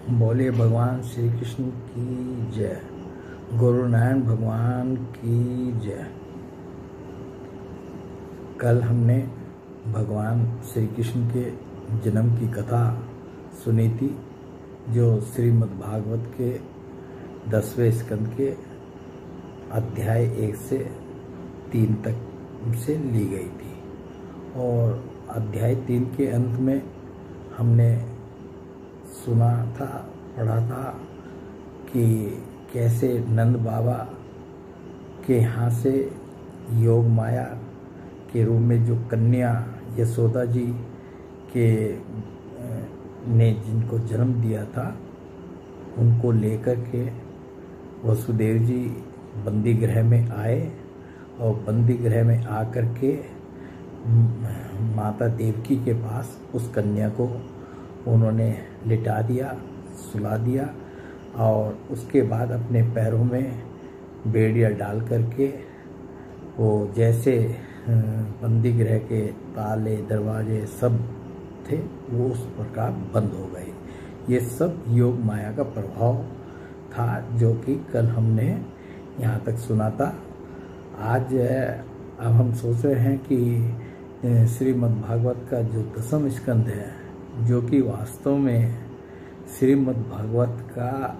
बोले भगवान श्री कृष्ण की जय। गुरु नानक भगवान की जय। कल हमने भगवान श्री कृष्ण के जन्म की कथा सुनी थी, जो श्रीमद् भागवत के 10वें स्कंद के अध्याय 1 से 3 तक से ली गई थी। और अध्याय 3 के अंत में हमने सुना था, पढ़ा था कि कैसे नंद बाबा के यहाँ से योग माया के रूप में जो कन्या यशोदा जी के ने जिनको जन्म दिया था, उनको लेकर के वसुदेव जी बंदी गृह में आए। और बंदी गृह में आकर के माता देवकी के पास उस कन्या को उन्होंने लिटा दिया, सुला दिया। और उसके बाद अपने पैरों में बेड़िया डाल करके वो जैसे बंदी गृह के ताले दरवाजे सब थे वो उस प्रकार बंद हो गए। ये सब योग माया का प्रभाव था, जो कि कल हमने यहाँ तक सुना था। आज अब हम सोच रहे हैं कि श्रीमद् भागवत का जो 10वां स्कंद है, जो कि वास्तव में श्रीमद् भागवत का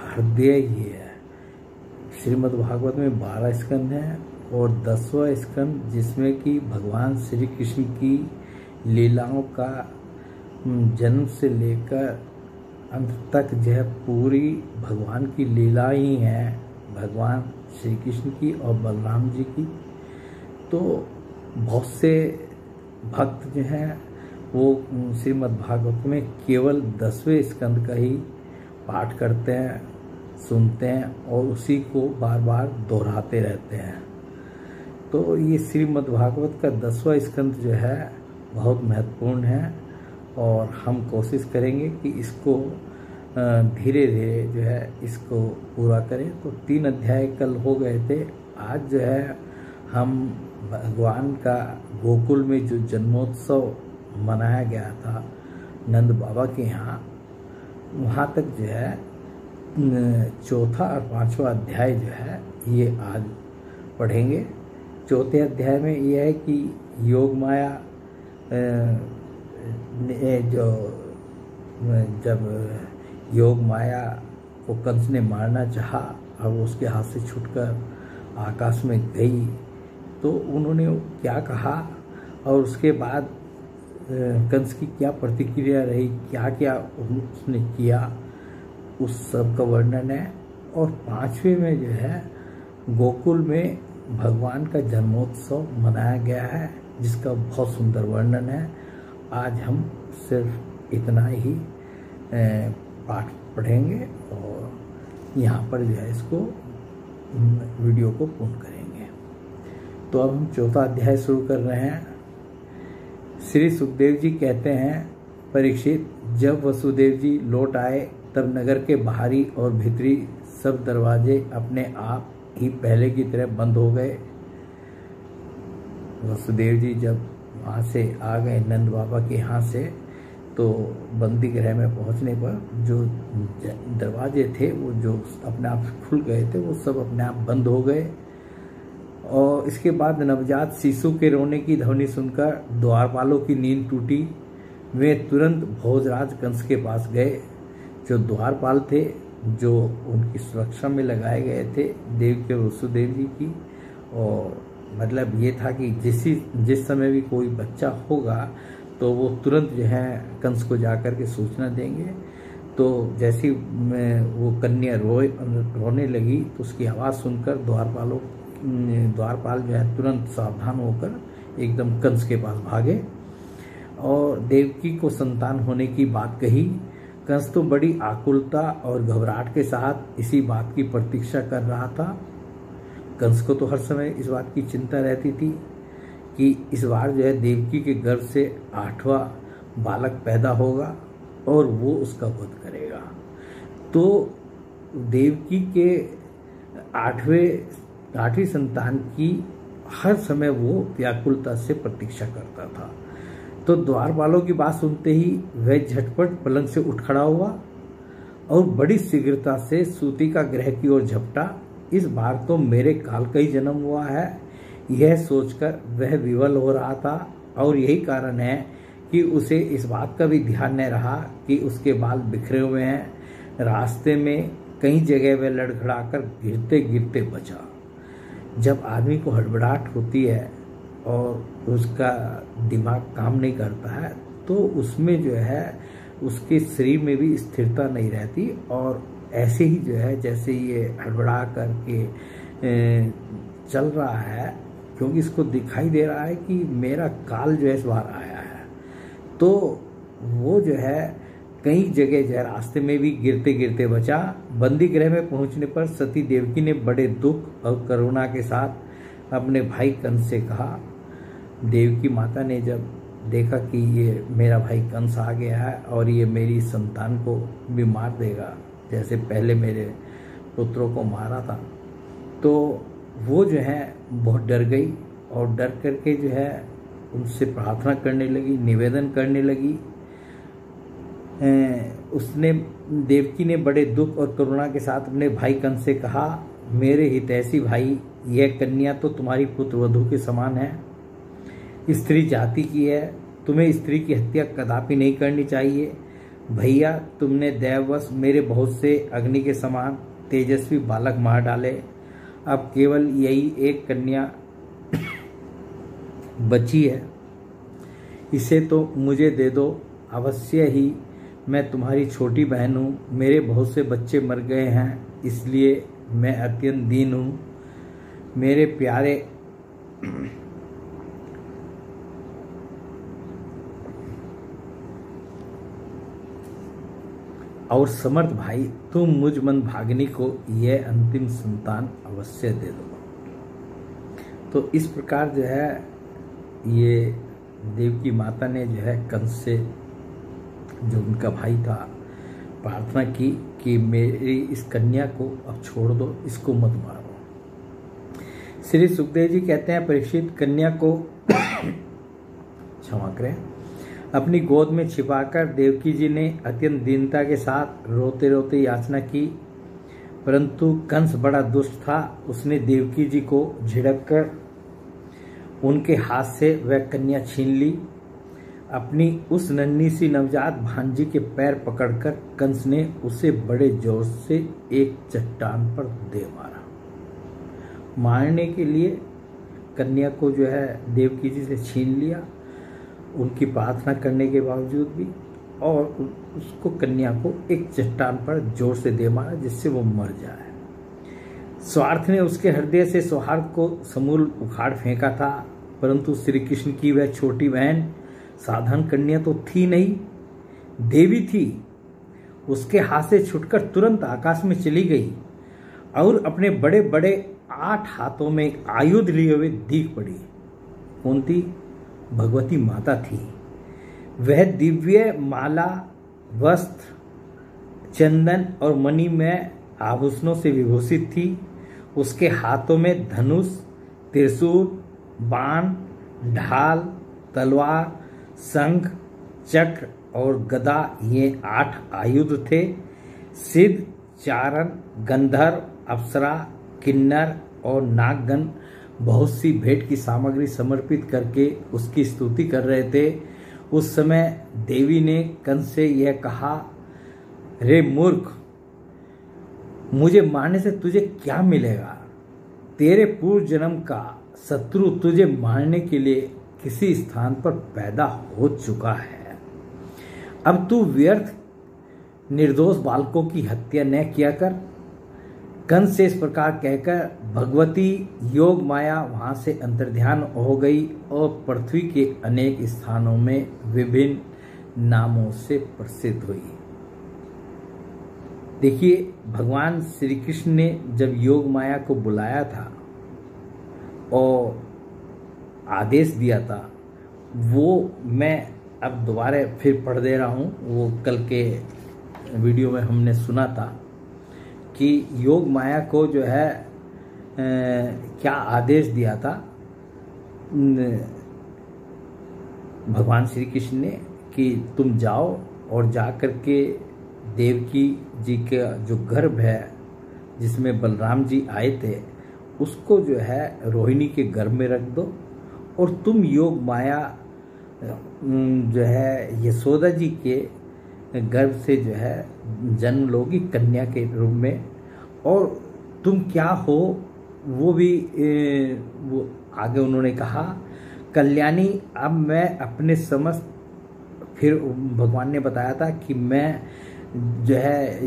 हृदय ही है। श्रीमद् भागवत में 12 स्कंद हैं और 10वां स्कंद जिसमें कि भगवान श्री कृष्ण की लीलाओं का जन्म से लेकर अंत तक जो है पूरी भगवान की लीला ही है, भगवान श्री कृष्ण की और बलराम जी की। तो बहुत से भक्त जो हैं वो श्रीमद् भागवत में केवल 10वें स्कंद का ही पाठ करते हैं, सुनते हैं और उसी को बार बार दोहराते रहते हैं। तो ये श्रीमद् भागवत का 10वां स्कंद जो है बहुत महत्वपूर्ण है और हम कोशिश करेंगे कि इसको धीरे धीरे जो है इसको पूरा करें। तो 3 अध्याय कल हो गए थे। आज जो है हम भगवान का गोकुल में जो जन्मोत्सव मनाया गया था नंद बाबा के यहाँ, वहाँ तक जो है 4था और 5वां अध्याय जो है ये आज पढ़ेंगे। 4थे अध्याय में यह है कि योग माया जो जब योग माया को कंस ने मारना चाहा और उसके हाथ से छूटकर आकाश में गई, तो उन्होंने क्या कहा और उसके बाद कंस की क्या प्रतिक्रिया रही, क्या क्या उसने किया, उस सब का वर्णन है। और 5वें में जो है गोकुल में भगवान का जन्मोत्सव मनाया गया है, जिसका बहुत सुंदर वर्णन है। आज हम सिर्फ इतना ही पाठ पढ़ेंगे और यहाँ पर जो है इसको वीडियो को पूर्ण करेंगे। तो अब हम 4था अध्याय शुरू कर रहे हैं। श्री सुखदेव जी कहते हैं, परीक्षित, जब वसुदेव जी लौट आए तब नगर के बाहरी और भीतरी सब दरवाजे अपने आप ही पहले की तरह बंद हो गए। वसुदेव जी जब वहाँ से आ गए नंद बाबा के यहाँ से, तो बंदी गृह में पहुँचने पर जो दरवाजे थे वो जो अपने आप खुल गए थे वो सब अपने आप बंद हो गए। और इसके बाद नवजात शिशु के रोने की ध्वनि सुनकर द्वारपालों की नींद टूटी। वे तुरंत भोजराज कंस के पास गए। जो द्वारपाल थे, जो उनकी सुरक्षा में लगाए गए थे देव के वसुदेव जी की, और मतलब ये था कि जिस समय भी कोई बच्चा होगा तो वो तुरंत जो है कंस को जाकर के सूचना देंगे। तो जैसी वो कन्या रोने लगी तो उसकी आवाज़ सुनकर द्वारपाल जो है तुरंत सावधान होकर एकदम कंस के पास भागे और देवकी को संतान होने की बात कही। कंस तो बड़ी आकुलता और घबराहट के साथ इसी बात की प्रतीक्षा कर रहा था। कंस को तो हर समय इस बात की चिंता रहती थी कि इस बार जो है देवकी के गर्भ से 8वां बालक पैदा होगा और वो उसका वध करेगा। तो देवकी के 8वीं संतान की हर समय वो व्याकुलता से प्रतीक्षा करता था। तो द्वारपालों की बात सुनते ही वह झटपट पलंग से उठ खड़ा हुआ और बड़ी शीघ्रता से सूतिका ग्रह की ओर झपटा। इस बार तो मेरे काल का ही जन्म हुआ है, यह सोचकर वह विवल हो रहा था। और यही कारण है कि उसे इस बात का भी ध्यान नहीं रहा कि उसके बाल बिखरे हुए हैं। रास्ते में कई जगह वह लड़खड़ाकर गिरते गिरते बचा। जब आदमी को हड़बड़ाहट होती है और उसका दिमाग काम नहीं करता है तो उसमें जो है उसके शरीर में भी स्थिरता नहीं रहती, और ऐसे ही जो है जैसे ये हड़बड़ा करके चल रहा है, क्योंकि इसको दिखाई दे रहा है कि मेरा काल जो है इस बार आया है, तो वो जो है कई जगह जो है रास्ते में भी गिरते गिरते बचा। बंदी गृह में पहुंचने पर सती देवकी ने बड़े दुख और करुणा के साथ अपने भाई कंस से कहा। देवकी माता ने जब देखा कि ये मेरा भाई कंस आ गया है और ये मेरी संतान को भी मार देगा जैसे पहले मेरे पुत्रों को मारा था, तो वो जो है बहुत डर गई और डर करके जो है उनसे प्रार्थना करने लगी, निवेदन करने लगी। उसने देवकी ने बड़े दुख और करुणा के साथ अपने भाई कंस से कहा, मेरे हितैषी भाई, यह कन्या तो तुम्हारी पुत्र वधू के समान है, स्त्री जाति की है, तुम्हें स्त्री की हत्या कदापि नहीं करनी चाहिए। भैया, तुमने दैववश मेरे बहुत से अग्नि के समान तेजस्वी बालक मार डाले, अब केवल यही एक कन्या बची है, इसे तो मुझे दे दो अवश्य ही। मैं तुम्हारी छोटी बहन हूँ, मेरे बहुत से बच्चे मर गए हैं, इसलिए मैं अत्यंत दीन हूँ। मेरे प्यारे और समर्थ भाई, तुम मुझ मन भागिनी को यह अंतिम संतान अवश्य दे दो। तो इस प्रकार जो है ये देवकी माता ने जो है कंस से, जो उनका भाई था, प्रार्थना की कि मेरी इस कन्या को अब छोड़ दो, इसको मत मारो। श्री सुखदेव जी कहते हैं, परीक्षित, कन्या को क्षमा करें, अपनी गोद में छिपाकर देवकी जी ने अत्यंत दीनता के साथ रोते रोते याचना की, परंतु कंस बड़ा दुष्ट था। उसने देवकी जी को झिड़ककर उनके हाथ से वह कन्या छीन ली। अपनी उस नन्ही सी नवजात भांजी के पैर पकड़कर कंस ने उसे बड़े जोर से एक चट्टान पर दे मारा। मारने के लिए कन्या को जो है देवकी जी से छीन लिया, उनकी प्रार्थना करने के बावजूद भी, और उसको कन्या को एक चट्टान पर जोर से दे मारा जिससे वो मर जाए। स्वार्थ ने उसके हृदय से सौहार्द को समूल उखाड़ फेंका था, परंतु श्री कृष्ण की वह छोटी बहन साधारण कन्या तो थी नहीं, देवी थी। उसके हाथ से छुटकर तुरंत आकाश में चली गई और अपने बड़े बड़े 8 हाथों में आयुध लिए हुए दिख पड़ी। कौन थी? भगवती माता थी। वह दिव्य माला, वस्त्र, चंदन और मणि में आभूषणों से विभूषित थी। उसके हाथों में धनुष, त्रिशूल, बाण, ढाल, तलवार, शंख, चक्र और गदा, ये 8 आयुध थे। सिद्ध, चारण, गंधर्व, अप्सरा, किन्नर और नागगण बहुत सी भेंट की सामग्री समर्पित करके उसकी स्तुति कर रहे थे। उस समय देवी ने कंस से यह कहा, रे मूर्ख, मुझे मारने से तुझे क्या मिलेगा? तेरे पूर्व जन्म का शत्रु तुझे मारने के लिए किसी स्थान पर पैदा हो चुका है। अब तू व्यर्थ निर्दोष बालकों की हत्या न किया कर। कंस से इस प्रकार कहकर भगवती योग माया वहां से अंतर्ध्यान हो गई और पृथ्वी के अनेक स्थानों में विभिन्न नामों से प्रसिद्ध हुई। देखिए, भगवान श्री कृष्ण ने जब योग माया को बुलाया था और आदेश दिया था, वो मैं अब दोबारा फिर पढ़ दे रहा हूँ। वो कल के वीडियो में हमने सुना था कि योग माया को जो है क्या आदेश दिया था भगवान श्री कृष्ण ने कि तुम जाओ और जा कर के देवकी जी का जो गर्भ है जिसमें बलराम जी आए थे, उसको जो है रोहिणी के गर्भ में रख दो और तुम योग माया जो है यशोदा जी के गर्भ से जो है जन्म लोगी कन्या के रूप में। और तुम क्या हो वो भी वो आगे उन्होंने कहा, कल्याणी अब मैं अपने समस्त, फिर भगवान ने बताया था कि मैं जो है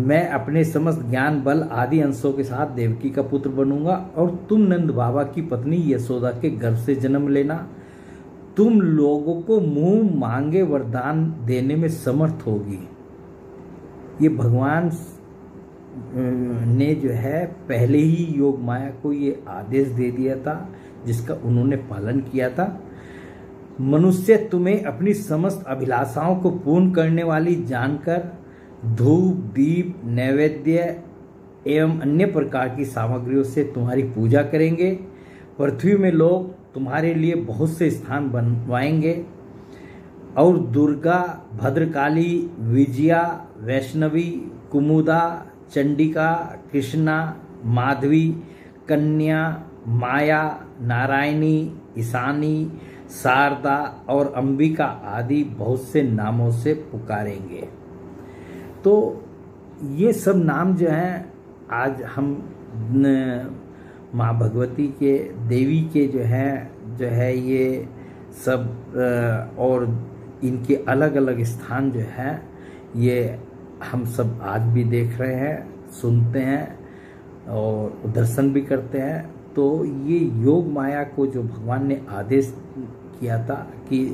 मैं अपने समस्त ज्ञान बल आदि अंशों के साथ देवकी का पुत्र बनूंगा और तुम नंद बाबा की पत्नी यशोदा के गर्भ से जन्म लेना। तुम लोगों को मुंह मांगे वरदान देने में समर्थ होगी। ये भगवान ने जो है पहले ही योग माया को ये आदेश दे दिया था, जिसका उन्होंने पालन किया था। मनुष्य तुम्हें अपनी समस्त अभिलाषाओं को पूर्ण करने वाली जानकर धूप दीप नैवेद्य एवं अन्य प्रकार की सामग्रियों से तुम्हारी पूजा करेंगे। पृथ्वी में लोग तुम्हारे लिए बहुत से स्थान बनवाएंगे और दुर्गा, भद्रकाली, विजया, वैष्णवी, कुमुदा, चंडिका, कृष्णा, माधवी, कन्या, माया, नारायणी, ईशानी, शारदा और अंबिका आदि बहुत से नामों से पुकारेंगे। तो ये सब नाम जो हैं आज हम माँ भगवती के, देवी के जो है ये सब और इनके अलग अलग स्थान जो हैं ये हम सब आज भी देख रहे हैं, सुनते हैं और दर्शन भी करते हैं। तो ये योग माया को जो भगवान ने आदेश किया था कि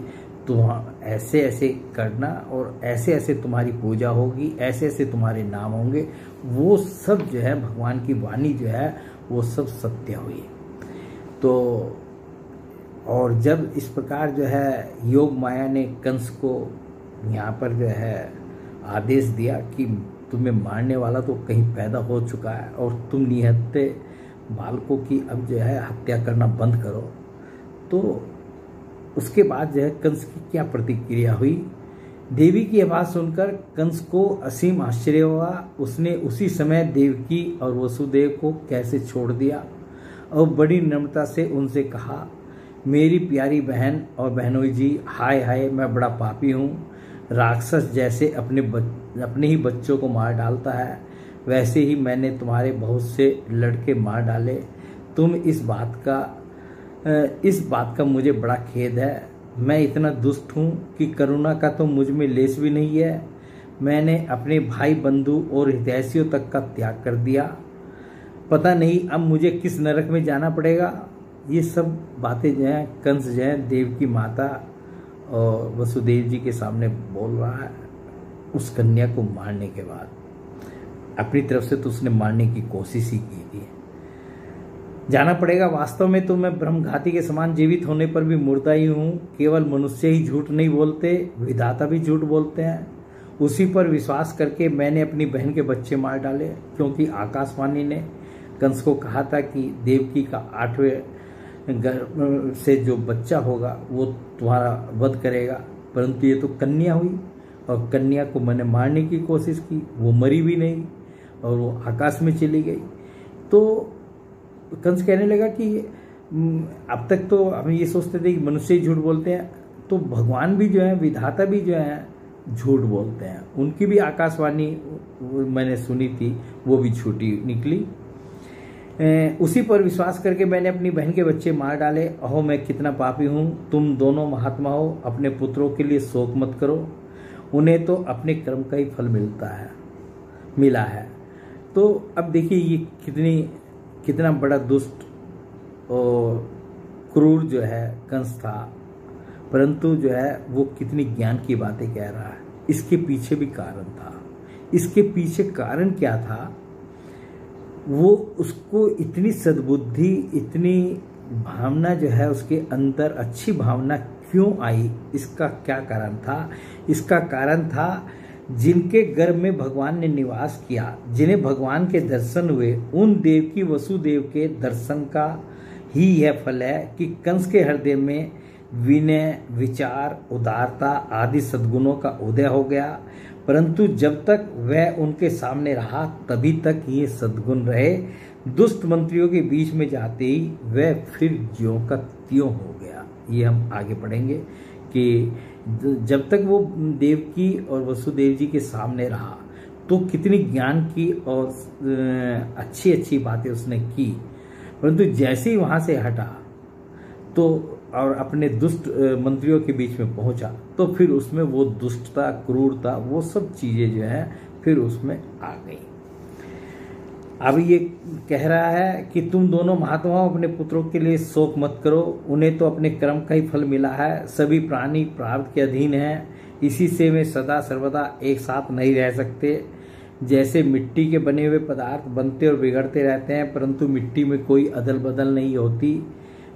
तुम ऐसे ऐसे करना और ऐसे ऐसे तुम्हारी पूजा होगी, ऐसे ऐसे तुम्हारे नाम होंगे, वो सब जो है भगवान की वाणी जो है वो सब सत्य हुई। तो और जब इस प्रकार जो है योग माया ने कंस को यहाँ पर जो है आदेश दिया कि तुम्हें मारने वाला तो कहीं पैदा हो चुका है और तुम निहत्थे बालकों की अब जो है हत्या करना बंद करो, तो उसके बाद जो है कंस की क्या प्रतिक्रिया हुई। देवी की आवाज़ सुनकर कंस को असीम आश्चर्य हुआ। उसने उसी समय देवकी और वसुदेव को कैसे छोड़ दिया और बड़ी नम्रता से उनसे कहा, मेरी प्यारी बहन और बहनोई जी, हाय हाय मैं बड़ा पापी हूँ। राक्षस जैसे अपने ही बच्चों को मार डालता है, वैसे ही मैंने तुम्हारे बहुत से लड़के मार डाले। तुम इस बात का मुझे बड़ा खेद है। मैं इतना दुष्ट हूँ कि करुणा का तो मुझ में लेश भी नहीं है। मैंने अपने भाई बंधु और हितैषियों तक का त्याग कर दिया। पता नहीं अब मुझे किस नरक में जाना पड़ेगा। ये सब बातें जो हैं कंस जो है देव की माता और वसुदेव जी के सामने बोल रहा है। उस कन्या को मारने के बाद अपनी तरफ से तो उसने मारने की कोशिश ही की थी। जाना पड़ेगा। वास्तव में तो मैं ब्रह्मघाती के समान जीवित होने पर भी मुर्दा ही हूँ। केवल मनुष्य ही झूठ नहीं बोलते, विधाता भी झूठ बोलते हैं। उसी पर विश्वास करके मैंने अपनी बहन के बच्चे मार डाले, क्योंकि आकाशवाणी ने कंस को कहा था कि देवकी का 8वें गर्भ से जो बच्चा होगा वो तुम्हारा वध करेगा। परंतु ये तो कन्या हुई और कन्या को मैंने मारने की कोशिश की, वो मरी भी नहीं और वो आकाश में चली गई। तो कंस कहने लगा कि अब तक तो हम ये सोचते थे कि मनुष्य ही झूठ बोलते हैं, तो भगवान भी जो है, विधाता भी जो है झूठ बोलते हैं। उनकी भी आकाशवाणी मैंने सुनी थी, वो भी झूठी निकली। उसी पर विश्वास करके मैंने अपनी बहन के बच्चे मार डाले। अहो मैं कितना पापी हूँ। तुम दोनों महात्मा हो, अपने पुत्रों के लिए शोक मत करो, उन्हें तो अपने कर्म का ही फल मिला है। तो अब देखिए ये कितना बड़ा दुष्ट और क्रूर जो है कंस था, परंतु जो है वो कितनी ज्ञान की बातें कह रहा है। इसके पीछे भी कारण था। इसके पीछे कारण क्या था, वो उसको इतनी सद्बुद्धि, इतनी भावना जो है उसके अंदर अच्छी भावना क्यों आई, इसका क्या कारण था। इसका कारण था जिनके गर्भ में भगवान ने निवास किया, जिन्हें भगवान के दर्शन हुए, उन देवकी वसुदेव के दर्शन का ही यह फल है कि कंस के हृदय में विनय, विचार, उदारता आदि सद्गुणों का उदय हो गया। परंतु जब तक वह उनके सामने रहा तभी तक ये सद्गुण रहे। दुष्ट मंत्रियों के बीच में जाते ही वह फिर ज्यों का त्यों हो गया। ये हम आगे पढ़ेंगे कि जब तक वो देवकी और वसुदेव जी के सामने रहा तो कितनी ज्ञान की और अच्छी अच्छी बातें उसने की, परंतु जैसे ही वहां से हटा तो और अपने दुष्ट मंत्रियों के बीच में पहुंचा तो फिर उसमें वो दुष्टता, क्रूरता, वो सब चीजें जो है फिर उसमें आ गई। अब ये कह रहा है कि तुम दोनों महात्माओं अपने पुत्रों के लिए शोक मत करो, उन्हें तो अपने कर्म का ही फल मिला है। सभी प्राणी प्रारब्ध के अधीन हैं, इसी से वे सदा सर्वदा एक साथ नहीं रह सकते। जैसे मिट्टी के बने हुए पदार्थ बनते और बिगड़ते रहते हैं परंतु मिट्टी में कोई अदल बदल नहीं होती,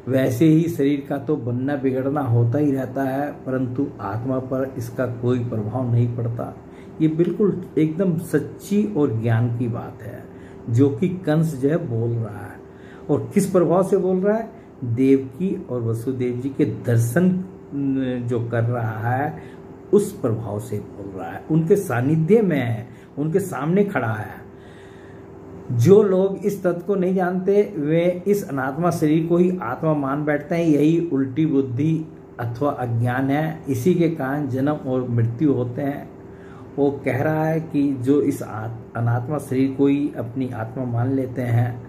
वैसे ही शरीर का तो बनना बिगड़ना होता ही रहता है परंतु आत्मा पर इसका कोई प्रभाव नहीं पड़ता। ये बिल्कुल एकदम सच्ची और ज्ञान की बात है जो कि कंस जो है बोल रहा है। और किस प्रभाव से बोल रहा है? देवकी और वसुदेव जी के दर्शन जो कर रहा है उस प्रभाव से बोल रहा है, उनके सानिध्य में है, उनके सामने खड़ा है। जो लोग इस तत्व को नहीं जानते वे इस अनात्मा शरीर को ही आत्मा मान बैठते हैं। यही उल्टी बुद्धि अथवा अज्ञान है, इसी के कारण जन्म और मृत्यु होते हैं। वो कह रहा है कि जो इस अनात्मा शरीर को ही अपनी आत्मा मान लेते हैं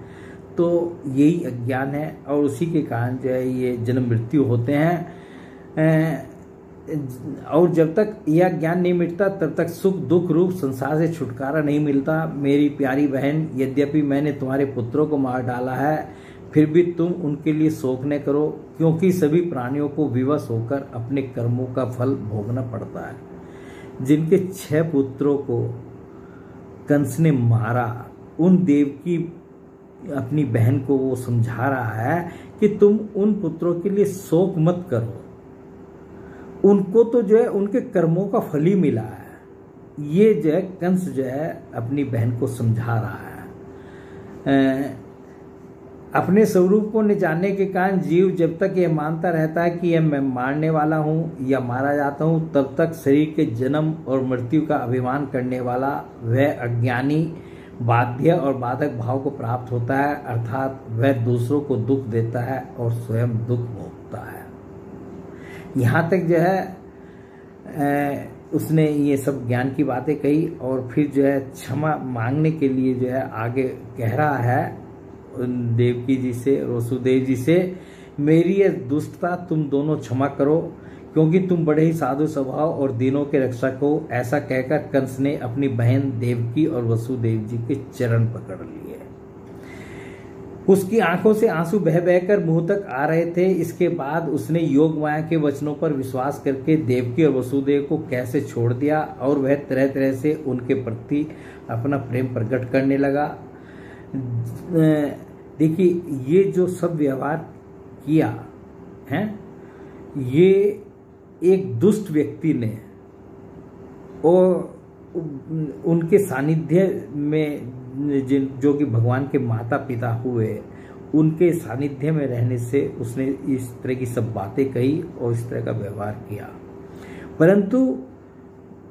तो यही अज्ञान है और उसी के कारण जो है ये जन्म मृत्यु होते हैं। और जब तक यह ज्ञान नहीं मिटता तब तक सुख दुख रूप संसार से छुटकारा नहीं मिलता। मेरी प्यारी बहन, यद्यपि मैंने तुम्हारे पुत्रों को मार डाला है फिर भी तुम उनके लिए शोक न करो, क्योंकि सभी प्राणियों को विवश होकर अपने कर्मों का फल भोगना पड़ता है। जिनके 6 पुत्रों को कंस ने मारा, उन देव की अपनी बहन को वो समझा रहा है कि तुम उन पुत्रों के लिए शोक मत करो, उनको तो जो है उनके कर्मों का फल ही मिला है। ये जो है कंस जो है अपनी बहन को समझा रहा है। अपने स्वरूप को न जानने के कारण जीव जब तक ये मानता रहता है कि यह मैं मारने वाला हूँ या मारा जाता हूँ तब तक शरीर के जन्म और मृत्यु का अभिमान करने वाला वह अज्ञानी बाध्य और बाधक भाव को प्राप्त होता है, अर्थात वह दूसरों को दुख देता है और स्वयं दुख भोगता है। यहाँ तक जो है उसने ये सब ज्ञान की बातें कही और फिर जो है क्षमा मांगने के लिए जो है आगे कह रहा है देवकी जी से, वसुदेव जी से, मेरी ये दुष्टता तुम दोनों क्षमा करो क्योंकि तुम बड़े ही साधु स्वभाव और दीनों के रक्षक हो। ऐसा कहकर कंस ने अपनी बहन देवकी और वसुदेव जी के चरण पकड़ लिए। उसकी आंखों से आंसू बह बहकर मुंह तक आ रहे थे। इसके बाद उसने योग माया के वचनों पर विश्वास करके देवकी और वसुदेव को कैसे छोड़ दिया और वह तरह तरह से उनके प्रति अपना प्रेम प्रकट करने लगा। देखिए ये जो सब व्यवहार किया है ये एक दुष्ट व्यक्ति ने और उनके सानिध्य में जो कि भगवान के माता पिता हुए उनके सानिध्य में रहने से उसने इस तरह की सब बातें कही और इस तरह का व्यवहार किया। परंतु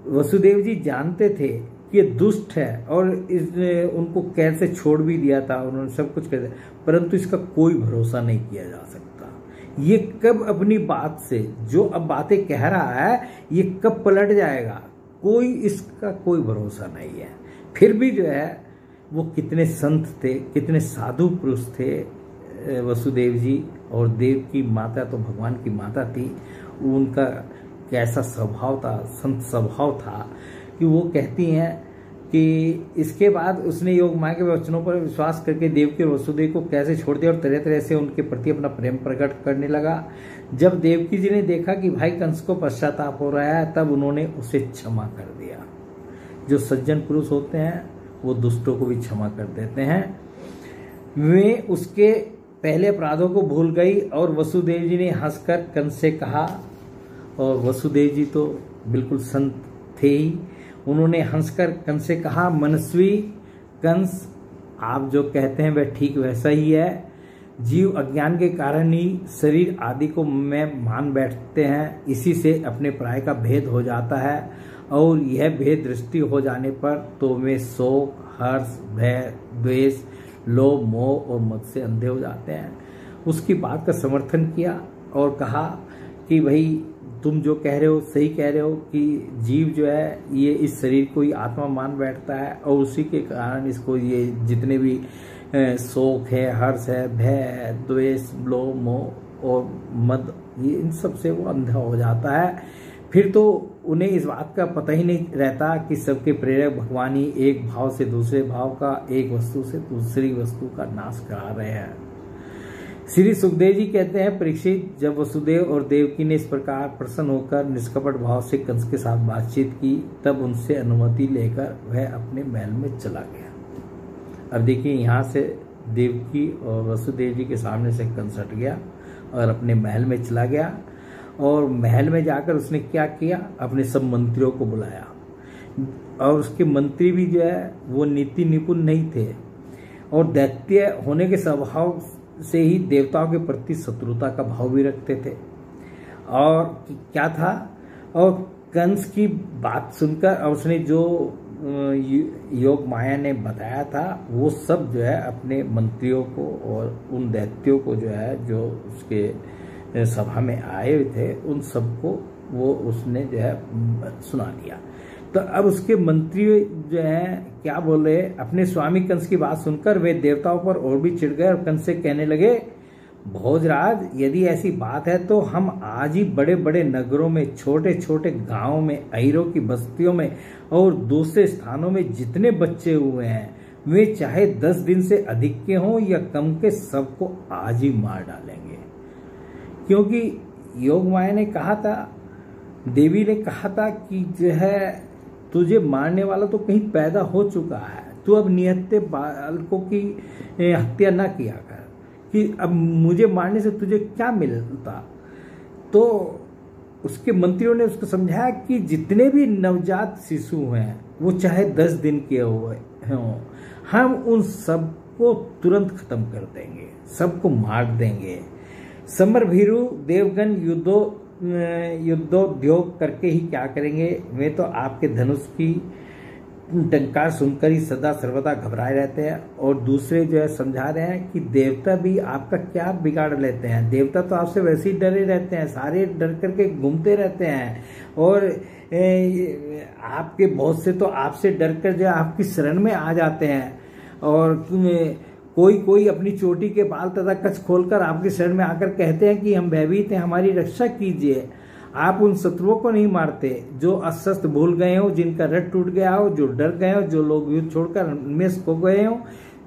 वसुदेव जी जानते थे कि ये दुष्ट है और इसने उनको कैसे छोड़ भी दिया था, उन्होंने सब कुछ कर दिया, परंतु इसका कोई भरोसा नहीं किया जा सकता। ये कब अपनी बात से जो अब बातें कह रहा है ये कब पलट जाएगा, कोई इसका कोई भरोसा नहीं है। फिर भी जो है वो कितने संत थे, कितने साधु पुरुष थे वसुदेव जी, और देव की माता तो भगवान की माता थी, उनका कैसा स्वभाव था, संत स्वभाव था कि वो कहती हैं कि इसके बाद उसने योग माया के वचनों पर विश्वास करके देवकी और वसुदेव को कैसे छोड़ दिया और तरह तरह से उनके प्रति अपना प्रेम प्रकट करने लगा। जब देवकी जी ने देखा कि भाई कंस को पश्चाताप हो रहा है तब उन्होंने उसे क्षमा कर दिया। जो सज्जन पुरुष होते हैं वो दुष्टों को भी क्षमा कर देते हैं। वे उसके पहले अपराधों को भूल गई और वसुदेव जी ने हंसकर कंस से कहा, और वसुदेव जी तो बिल्कुल संत थे ही, उन्होंने हंसकर कंस से कहा, मनस्वी कंस, आप जो कहते हैं वह ठीक वैसा ही है। जीव अज्ञान के कारण ही शरीर आदि को मैं मान बैठते हैं। इसी से अपने प्राय का भेद हो जाता है और यह भेद दृष्टि हो जाने पर तो वे शोक, हर्ष, भय, द्वेष, लोभ, मोह और मद से अंधे हो जाते हैं। उसकी बात का समर्थन किया और कहा कि भाई तुम जो कह रहे हो सही कह रहे हो कि जीव जो है ये इस शरीर को ही आत्मा मान बैठता है और उसी के कारण इसको ये जितने भी शोक है, हर्ष है, भय है, द्वेष, लोभ, मोह और मद, ये इन सब से वो अंधा हो जाता है। फिर तो उन्हें इस बात का पता ही नहीं रहता कि सबके प्रेरक भगवान ही एक भाव से दूसरे भाव का, एक वस्तु से दूसरी वस्तु का नाश करा रहे हैं। श्री सुखदेव जी कहते हैं, परीक्षित, जब वसुदेव और देवकी ने इस प्रकार प्रसन्न होकर निष्कपट भाव से कंस के साथ बातचीत की, तब उनसे अनुमति लेकर वह अपने महल में चला गया। अब देखिए, यहाँ से देवकी और वसुदेव जी के सामने से कंस हट गया और अपने महल में चला गया। और महल में जाकर उसने क्या किया, अपने सब मंत्रियों को बुलाया। और उसके मंत्री भी जो है वो नीति निपुण नहीं थे और दैत्य होने के स्वभाव से ही देवताओं के प्रति शत्रुता का भाव भी रखते थे। और क्या था, और कंस की बात सुनकर उसने जो योग माया ने बताया था वो सब जो है अपने मंत्रियों को और उन दैत्यों को जो है जो उसके सभा में आए हुए थे उन सबको वो उसने जो है सुना दिया। तो अब उसके मंत्री जो है क्या बोल रहे, अपने स्वामी कंस की बात सुनकर वे देवताओं पर और भी चिढ़ गए और कंस से कहने लगे, भोजराज, यदि ऐसी बात है तो हम आज ही बड़े बड़े नगरों में, छोटे छोटे गांवों में, अहीरों की बस्तियों में और दूसरे स्थानों में जितने बच्चे हुए हैं वे चाहे 10 दिन से अधिक के हों या कम के, सबको आज ही मार डालेंगे। क्योंकि योग माया ने कहा था, देवी ने कहा था कि जो है तुझे मारने वाला तो कहीं पैदा हो चुका है, तू अब निहत्थे बालकों की हत्या ना किया कर, कि अब मुझे मारने से तुझे क्या मिलता। तो उसके मंत्रियों ने उसको समझाया कि जितने भी नवजात शिशु हैं वो चाहे 10 दिन के हुए हों, हम उन सबको तुरंत खत्म कर देंगे, सबको मार देंगे। समर भीरु देवगण युद्धोद्योग करके ही क्या करेंगे, वे तो आपके धनुष की टंकार सुनकर ही सदा सर्वदा घबराए रहते हैं। और दूसरे जो है समझा रहे हैं कि देवता भी आपका क्या बिगाड़ लेते हैं, देवता तो आपसे वैसे ही डरे रहते हैं, सारे डर करके घूमते रहते हैं और आपके बहुत से तो आपसे डर कर जो आपकी शरण में आ जाते हैं। और कोई अपनी चोटी के बाल तथा कच्छ खोलकर आपके शरण में आकर कहते हैं कि हम भयभीत हैं, हमारी रक्षा कीजिए। आप उन शत्रुओं को नहीं मारते जो अस्वस्थ भूल गए हो, जिनका रथ टूट गया हो, जो डर गए हो, जो लोग युद्ध छोड़कर उन्मेष खो गए हो,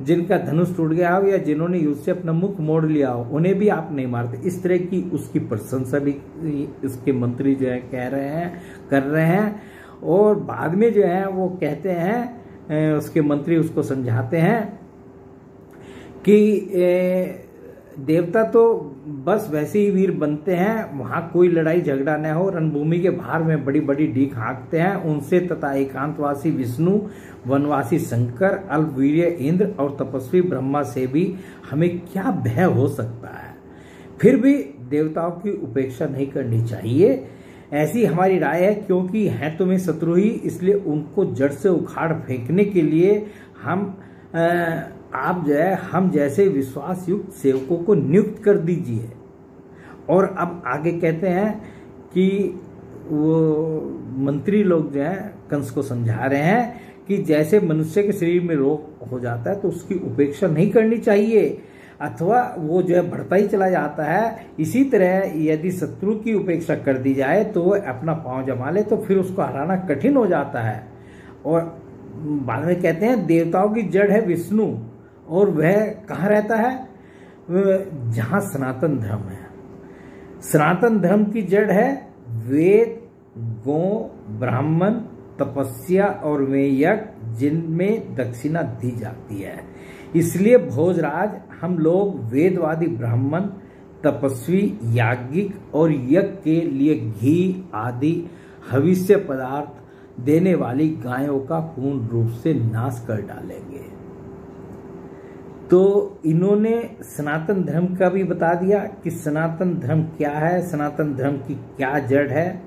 जिनका धनुष टूट गया हो या जिन्होंने युद्ध से अपना मुख मोड़ लिया हो, उन्हें भी आप नहीं मारते। इस तरह की उसकी प्रशंसा भी इसके मंत्री जो है कह रहे हैं, कर रहे हैं। और बाद में जो है वो कहते हैं, उसके मंत्री उसको समझाते हैं कि देवता तो बस वैसे ही वीर बनते हैं, वहां कोई लड़ाई झगड़ा न हो, रणभूमि के बाहर में बड़ी बड़ी डीक हाँकते हैं, उनसे तथा एकांतवासी विष्णु, वनवासी शंकर, अल्पवीर्य इंद्र और तपस्वी ब्रह्मा से भी हमें क्या भय हो सकता है। फिर भी देवताओं की उपेक्षा नहीं करनी चाहिए, ऐसी हमारी राय है। क्योंकि हैं तुम्हें शत्रु ही, इसलिए उनको जड़ से उखाड़ फेंकने के लिए आप जो है हम जैसे विश्वास युक्त सेवकों को नियुक्त कर दीजिए। और अब आगे कहते हैं कि वो मंत्री लोग जो है कंस को समझा रहे हैं कि जैसे मनुष्य के शरीर में रोग हो जाता है तो उसकी उपेक्षा नहीं करनी चाहिए, अथवा वो जो है बढ़ता ही चला जाता है। इसी तरह यदि शत्रु की उपेक्षा कर दी जाए तो वह अपना पांव जमा ले तो फिर उसको हराना कठिन हो जाता है। और बाद में कहते हैं देवताओं की जड़ है विष्णु, और वह कहाँ रहता है, जहां सनातन धर्म है। सनातन धर्म की जड़ है वेद, गो, ब्राह्मण, तपस्या और वे यज्ञ जिनमें दक्षिणा दी जाती है। इसलिए भोजराज, हम लोग वेदवादी ब्राह्मण, तपस्वी, याज्ञिक और यज्ञ के लिए घी आदि हविष्य पदार्थ देने वाली गायों का पूर्ण रूप से नाश कर डालेंगे। तो इन्होंने सनातन धर्म का भी बता दिया कि सनातन धर्म क्या है, सनातन धर्म की क्या जड़ है,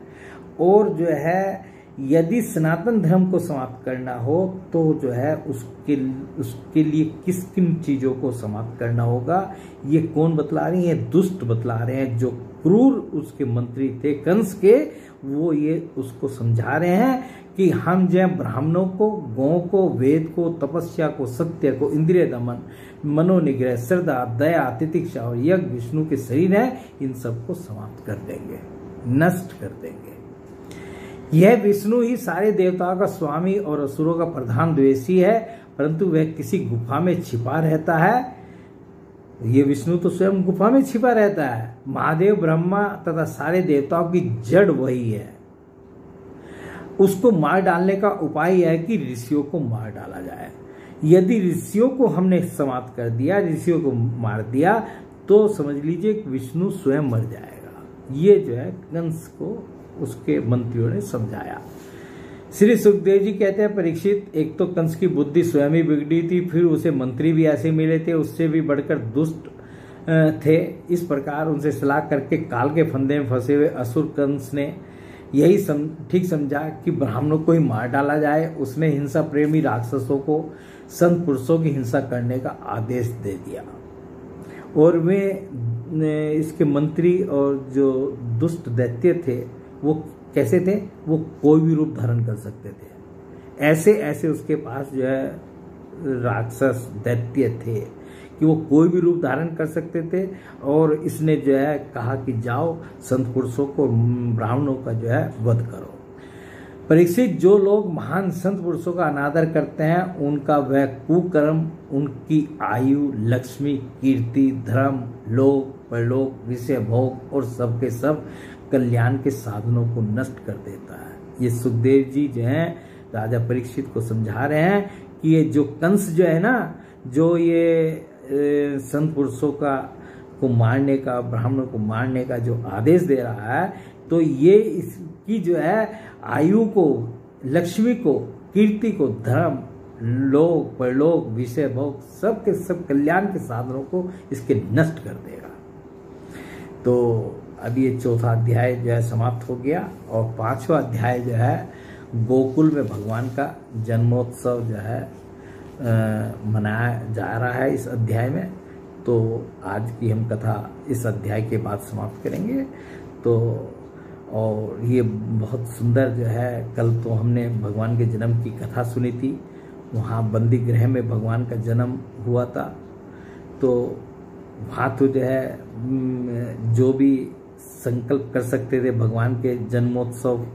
और जो है यदि सनातन धर्म को समाप्त करना हो तो जो है उसके लिए किस किन चीजों को समाप्त करना होगा, ये कौन बतला रही है? दुष्ट बतला रहे हैं, जो क्रूर उसके मंत्री थे कंस के, वो ये उसको समझा रहे हैं कि हम जो ब्राह्मणों को, गौ को, वेद को, तपस्या को, सत्य को, इंद्रिय दमन, मनोनिग्रह, श्रद्धा, दया, तितिक्षा और यज्ञ विष्णु के शरीर है, इन सबको समाप्त कर देंगे, नष्ट कर देंगे। यह विष्णु ही सारे देवताओं का स्वामी और असुरों का प्रधान द्वेषी है, परंतु वह किसी गुफा में छिपा रहता है। ये विष्णु तो स्वयं गुफा में छिपा रहता है। महादेव, ब्रह्मा तथा सारे देवताओं की जड़ वही है। उसको मार डालने का उपाय यह है कि ऋषियों को मार डाला जाए। यदि ऋषियों को हमने समाप्त कर दिया, ऋषियों को मार दिया, तो समझ लीजिए कि विष्णु स्वयं मर जाएगा। ये जो है कंस को उसके मंत्रियों ने समझाया। श्री सुखदेव जी कहते हैं, परीक्षित, एक तो कंस की बुद्धि स्वयं ही बिगड़ी थी, फिर उसे मंत्री भी ऐसे मिले थे, उससे भी बढ़कर दुष्ट थे। इस प्रकार उनसे सलाह करके काल के फंदे में फंसे हुए असुर कंस ने यही ठीक समझा कि ब्राह्मणों को ही मार डाला जाए। उसने हिंसा प्रेमी राक्षसों को संत पुरुषों की हिंसा करने का आदेश दे दिया, और वे इसके मंत्री और जो दुष्ट दैत्य थे वो कैसे थे? वो कोई भी रूप धारण कर सकते थे। ऐसे ऐसे उसके पास जो है राक्षस दैत्य थे कि वो कोई भी रूप धारण कर सकते थे, और इसने जो है कहा कि जाओ संत पुरुषों को, ब्राह्मणों का जो है वध करो। परीक्षित, जो लोग महान संत पुरुषों का अनादर करते हैं उनका वह कुकर्म उनकी आयु, लक्ष्मी, कीर्ति, धर्म, लोक, परलोक, विषय भोग और सबके सब कल्याण के साधनों को नष्ट कर देता है। ये सुखदेव जी जो हैं राजा परीक्षित को समझा रहे हैं कि ये जो कंस जो है ना, जो ये संत पुरुषों को मारने का, ब्राह्मणों को मारने का जो आदेश दे रहा है, तो ये इसकी जो है आयु को, लक्ष्मी को, कीर्ति को, धर्म, लोक, परलोक, विषय भोग, सब के सब कल्याण के साधनों को इसके नष्ट कर देगा। तो अब ये चौथा अध्याय जो है समाप्त हो गया, और पांचवा अध्याय जो है गोकुल में भगवान का जन्मोत्सव जो है मनाया जा रहा है इस अध्याय में। तो आज की हम कथा इस अध्याय के बाद समाप्त करेंगे। तो और ये बहुत सुंदर जो है, कल तो हमने भगवान के जन्म की कथा सुनी थी, वहाँ बंदी गृह में भगवान का जन्म हुआ था। तो वहाँ तो जो है जो भी संकल्प कर सकते थे भगवान के जन्मोत्सव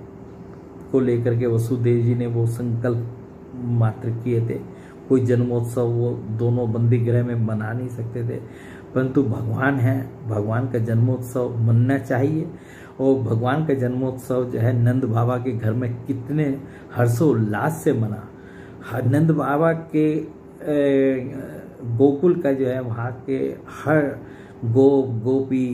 को लेकर के, वसुदेव जी ने वो संकल्प मात्र किए थे। कोई जन्मोत्सव वो दोनों बंदी गृह में मना नहीं सकते थे, परंतु भगवान है, भगवान का जन्मोत्सव मनना चाहिए। और भगवान का जन्मोत्सव जो है नंद बाबा के घर में कितने हर्षोल्लास से मना। नंद बाबा के गोकुल का जो है वहाँ के हर गोपी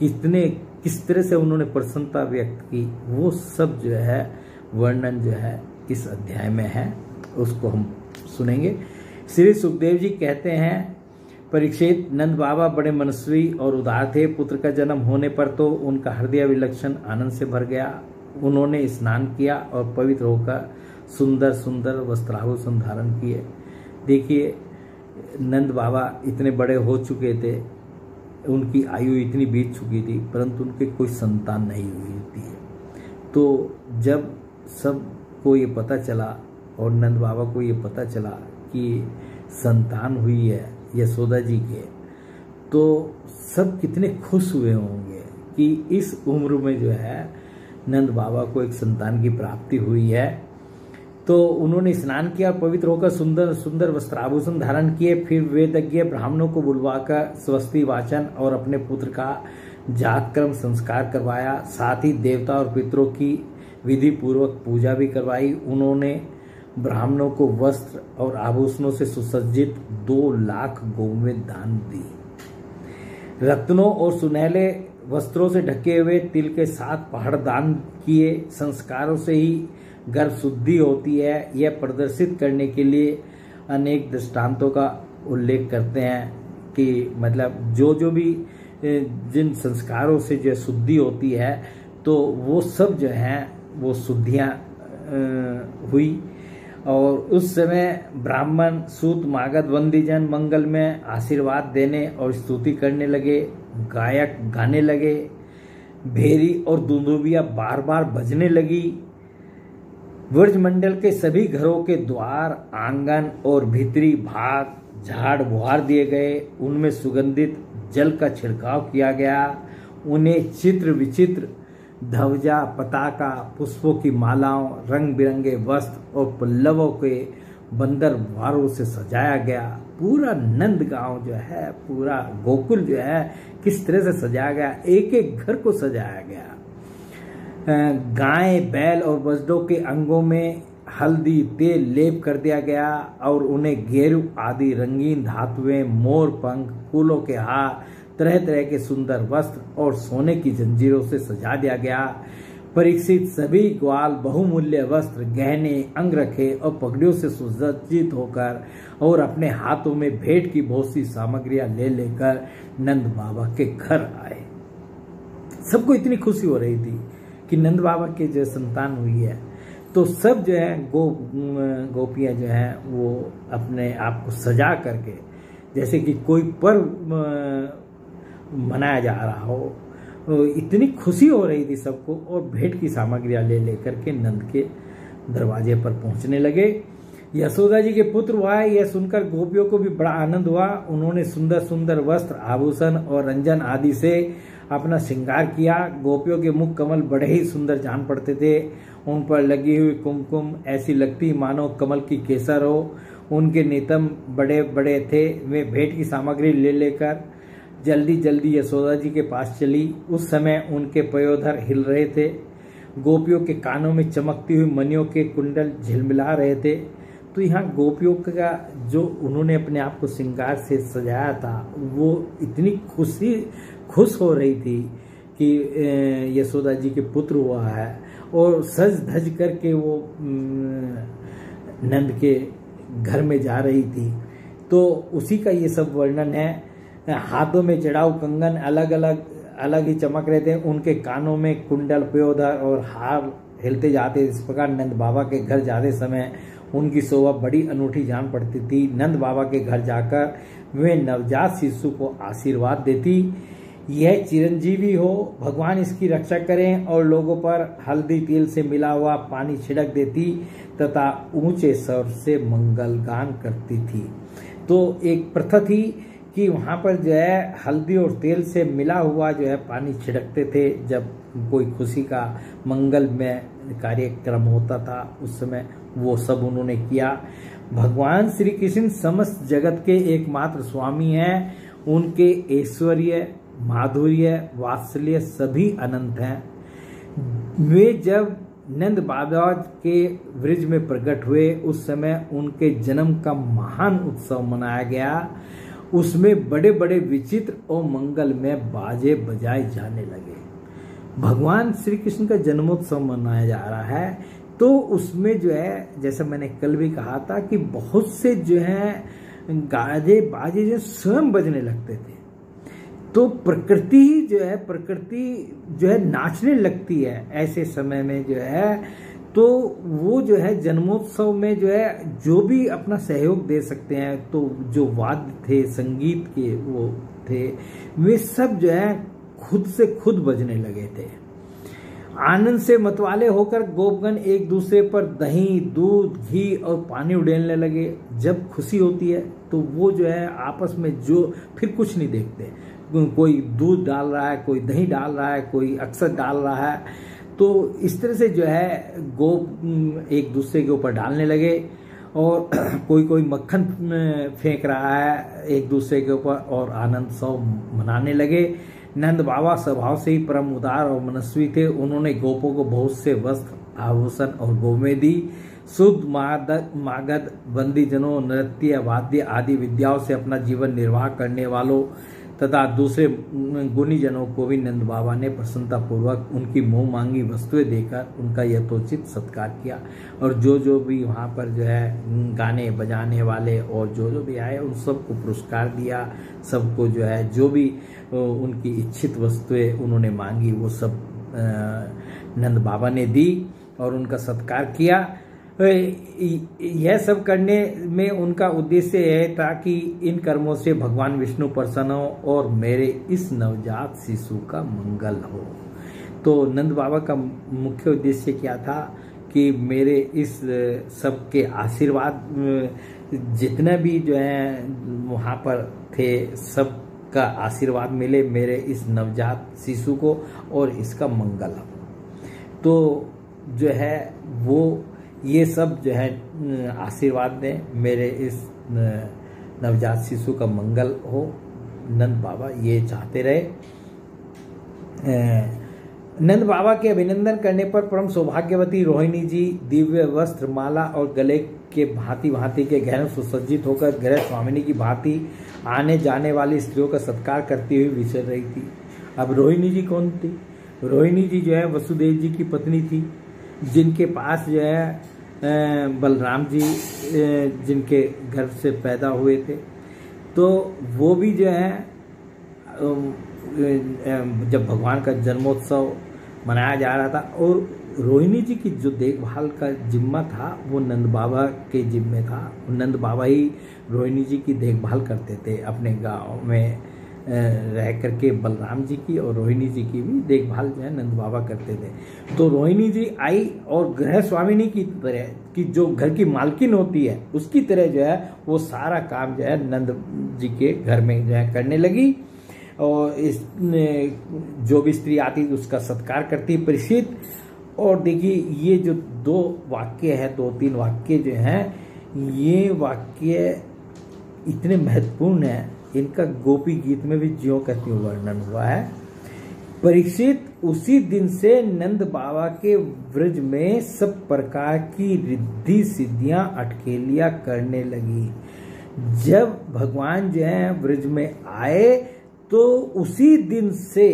किस तरह से उन्होंने प्रसन्नता व्यक्त की, वो सब जो है वर्णन जो है इस अध्याय में है, उसको हम सुनेंगे। श्री सुखदेव जी कहते हैं, परीक्षित, नंद बाबा बड़े मनस्वी और उदार थे। पुत्र का जन्म होने पर तो उनका हृदय विलक्षण आनंद से भर गया। उन्होंने स्नान किया और पवित्र होकर सुंदर सुंदर वस्त्राभूषण धारण किए। देखिए, नंद बाबा इतने बड़े हो चुके थे, उनकी आयु इतनी बीत चुकी थी, परंतु उनके कोई संतान नहीं हुई थी। तो जब सबको ये पता चला और नंद बाबा को ये पता चला कि संतान हुई है यशोदा जी के, तो सब कितने खुश हुए होंगे कि इस उम्र में जो है नंद बाबा को एक संतान की प्राप्ति हुई है। तो उन्होंने स्नान किया, पवित्र होकर सुंदर सुंदर वस्त्राभूषण धारण किए। फिर वेदज्ञ ब्राह्मणों को बुलवाकर स्वस्ति वाचन और अपने पुत्र का जातक्रम संस्कार करवाया। साथ ही देवता और पितरों की विधि पूर्वक पूजा भी करवाई। उन्होंने ब्राह्मणों को वस्त्र और आभूषणों से सुसज्जित 2 लाख गौवें दान दी। रत्नों और सुनहले वस्त्रों से ढके हुए तिल के 7 पहाड़ दान किए। संस्कारों से ही गर्भ शुद्धि होती है, यह प्रदर्शित करने के लिए अनेक दृष्टांतों का उल्लेख करते हैं कि मतलब जो जो भी जिन संस्कारों से जो शुद्धि होती है तो वो सब जो हैं वो शुद्धियाँ हुई। और उस समय ब्राह्मण सूत मागध वंदीजन मंगल में आशीर्वाद देने और स्तुति करने लगे, गायक गाने लगे, भेरी और दुंदुबिया बार बार बजने लगी। ब्रजमंडल के सभी घरों के द्वार, आंगन और भीतरी भाग झाड़ बुहार दिए गए, उनमें सुगंधित जल का छिड़काव किया गया, उन्हें चित्र विचित्र ध्वजा, पताका, पुष्पों की मालाओं, रंग बिरंगे वस्त्र और पल्लवों के बंदर वारों से सजाया गया। पूरा नंद गांव जो है, पूरा गोकुल जो है किस तरह से सजाया गया, एक एक घर को सजाया गया। गाय, बैल और बछड़ों के अंगों में हल्दी तेल लेप कर दिया गया और उन्हें गेरू आदि रंगीन धातुएं, मोर पंख, फूलों के हार, तरह तरह के सुंदर वस्त्र और सोने की जंजीरों से सजा दिया गया। परीक्षित सभी ग्वाल बहुमूल्य वस्त्र, गहने, अंगरखे और पगड़ियों से सुसज्जित होकर और अपने हाथों में भेंट की बहुत सी सामग्रियां ले लेकर नंद बाबा के घर आए। सबको इतनी खुशी हो रही थी कि नंद बाबा के जो संतान हुई है, तो सब जो है गोपियां जो हैं वो अपने आप को सजा करके जैसे कि कोई पर्व मनाया जा रहा हो, तो इतनी खुशी हो रही थी सबको और भेंट की सामग्रियां ले लेकर के नंद के दरवाजे पर पहुंचने लगे। यशोदा जी के पुत्र हुआ है, यह सुनकर गोपियों को भी बड़ा आनंद हुआ। उन्होंने सुंदर सुंदर वस्त्र, आभूषण और रंजन आदि से अपना श्रृंगार किया। गोपियों के मुख कमल बड़े ही सुंदर जान पड़ते थे। उन पर लगी हुई कुमकुम ऐसी लगती मानो कमल की केसर हो। उनके नेतम बड़े बड़े थे। वे भेंट की सामग्री ले लेकर जल्दी जल्दी यशोदा जी के पास चली। उस समय उनके पयोधर हिल रहे थे। गोपियों के कानों में चमकती हुई मणियों के कुंडल झिलमिला रहे थे। तो यहाँ गोपियों का जो उन्होंने अपने आप को श्रृंगार से सजाया था, वो इतनी खुश हो रही थी कि यशोदा जी के पुत्र हुआ है और सज धज करके वो नंद के घर में जा रही थी। तो उसी का ये सब वर्णन है। हाथों में जड़ाऊ कंगन अलग ही चमक रहे थे। उनके कानों में कुंडल, पयोधर और हार हिलते जाते। इस प्रकार नंद बाबा के घर जाते समय उनकी शोभा बड़ी अनूठी जान पड़ती थी। नंद बाबा के घर जाकर वे नवजात शिशु को आशीर्वाद देती, यह चिरंजीवी हो, भगवान इसकी रक्षा करें, और लोगों पर हल्दी तेल से मिला हुआ पानी छिड़क देती तथा ऊंचे स्वर से मंगल गान करती थी। तो एक प्रथा थी कि वहां पर जो है हल्दी और तेल से मिला हुआ जो है पानी छिड़कते थे जब कोई खुशी का मंगल में कार्यक्रम होता था। उस समय वो सब उन्होंने किया। भगवान श्री कृष्ण समस्त जगत के एकमात्र स्वामी हैं। उनके ऐश्वर्य, माधुर्य, वात्सल्य सभी अनंत हैं। वे जब नंद बाबा के ब्रिज में प्रकट हुए उस समय उनके जन्म का महान उत्सव मनाया गया। उसमें बड़े बड़े विचित्र और मंगल में बाजे बजाए जाने लगे। भगवान श्री कृष्ण का जन्मोत्सव मनाया जा रहा है, तो उसमें जो है जैसा मैंने कल भी कहा था कि बहुत से जो है गाजे बाजे जो स्वयं बजने लगते थे। तो प्रकृति जो है नाचने लगती है ऐसे समय में जो है। तो वो जो है जन्मोत्सव में जो है जो भी अपना सहयोग दे सकते हैं, तो जो वाद्य थे संगीत के वो थे, वे सब जो है खुद से खुद बजने लगे थे। आनंद से मतवाले होकर गोपगण एक दूसरे पर दही, दूध, घी और पानी उड़ेलने लगे। जब खुशी होती है तो वो जो है आपस में जो फिर कुछ नहीं देखते, कोई दूध डाल रहा है, कोई दही डाल रहा है, कोई अक्सर डाल रहा है। तो इस तरह से जो है गोप एक दूसरे के ऊपर डालने लगे और कोई मक्खन फेंक रहा है एक दूसरे के ऊपर और आनंद उत्सव मनाने लगे। नंद बाबा स्वभाव से ही परम उदार और मनस्वी थे। उन्होंने गोपों को बहुत से वस्त्र, आभूषण और गोमेदी, शुद्ध मागध बंदीजनों, नृत्य, वाद्य आदि विद्याओं से अपना जीवन निर्वाह करने वालों तथा दूसरे गुणीजनों को भी नंद बाबा ने प्रसन्नतापूर्वक उनकी मुंह मांगी वस्तुएं देकर उनका यथोचित सत्कार किया। और जो भी वहाँ पर जो है गाने बजाने वाले और जो भी आए उन सबको पुरस्कार दिया। सबको जो है जो भी उनकी इच्छित वस्तुएं उन्होंने मांगी वो सब नंद बाबा ने दी और उनका सत्कार किया। यह सब करने में उनका उद्देश्य यह था कि इन कर्मों से भगवान विष्णु प्रसन्न हो और मेरे इस नवजात शिशु का मंगल हो। तो नंद बाबा का मुख्य उद्देश्य क्या था कि मेरे इस सब के आशीर्वाद जितने भी जो है वहाँ पर थे सब का आशीर्वाद मिले मेरे इस नवजात शिशु को और इसका मंगल हो। तो जो है वो ये सब जो है आशीर्वाद दें मेरे इस नवजात शिशु का मंगल हो। नंद बाबा ये चाहते रहे। नंद बाबा के अभिनंदन करने पर परम सौभाग्यवती रोहिणी जी दिव्य वस्त्र माला और गले के भांति भांति के गहनों सुसज्जित होकर गृह स्वामिनी की भांति आने जाने वाली स्त्रियों का सत्कार करती हुई विचर रही थी। अब रोहिणी जी कौन थी? रोहिणी जी जो है वसुदेव जी की पत्नी थी, जिनके पास जो है बलराम जी जिनके घर से पैदा हुए थे। तो वो भी जो है जब भगवान का जन्मोत्सव मनाया जा रहा था और रोहिणी जी की जो देखभाल का जिम्मा था वो नंद बाबा के जिम्मे था। नंद बाबा ही रोहिणी जी की देखभाल करते थे, अपने गांव में रह करके बलराम जी की और रोहिणी जी की भी देखभाल जो है नंद बाबा करते थे। तो रोहिणी जी आई और गृह स्वामिनी की तरह की जो घर की मालकिन होती है उसकी तरह जो है वो सारा काम जो है नंद जी के घर में जो है करने लगी। और इस जो भी स्त्री आती उसका सत्कार करती परीक्षित। और देखिए ये जो दो वाक्य है, 2-3 वाक्य जो हैं ये वाक्य इतने महत्वपूर्ण हैं, इनका गोपी गीत में भी ज्यों कहती वर्णन हुआ है। परीक्षित उसी दिन से नंद बाबा के व्रज में सब प्रकार की रिद्धि सिद्धियां अटखेलियां करने लगी। जब भगवान जो है व्रज में आए तो उसी दिन से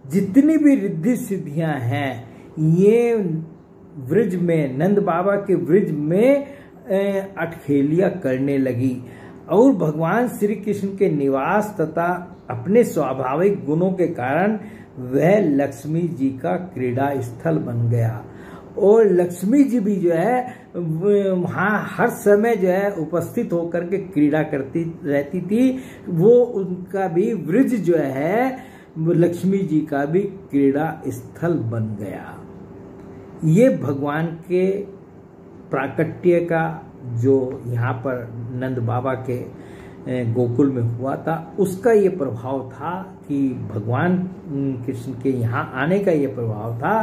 जितनी भी रिद्धि सिद्धियां हैं ये व्रज में नंद बाबा के व्रज में अटखेलियां करने लगी। और भगवान श्री कृष्ण के निवास तथा अपने स्वाभाविक गुणों के कारण वह लक्ष्मी जी का क्रीड़ा स्थल बन गया। और लक्ष्मी जी भी जो है वहाँ हर समय जो है उपस्थित होकर के क्रीड़ा करती रहती थी। वो उनका भी व्रज जो है लक्ष्मी जी का भी क्रीड़ा स्थल बन गया। ये भगवान के प्राकट्य का जो यहाँ पर नंद बाबा के गोकुल में हुआ था उसका ये प्रभाव था कि भगवान कृष्ण के यहाँ आने का ये प्रभाव था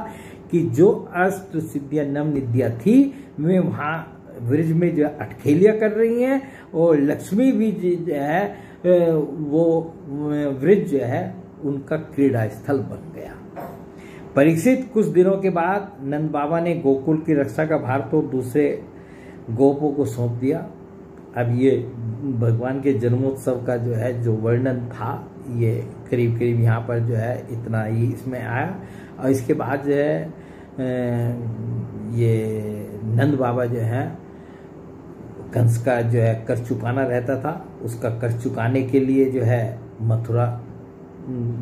कि जो अष्ट सिद्धियां नव निद्या थी वे वहाँ व्रज में जो अटखेलियां कर रही हैं और लक्ष्मी भी जो है वो व्रज जो है उनका क्रीड़ा स्थल बन गया। परीक्षित कुछ दिनों के बाद नंद बाबा ने गोकुल की रक्षा का भार तो दूसरे गोपों को सौंप दिया। अब ये भगवान के जन्मोत्सव का जो है जो वर्णन था ये करीब करीब यहाँ पर जो है इतना ही इसमें आया। और इसके बाद जो है ये नंद बाबा जो है कंस का जो है कर चुकाना रहता था, उसका कर चुकाने के लिए जो है मथुरा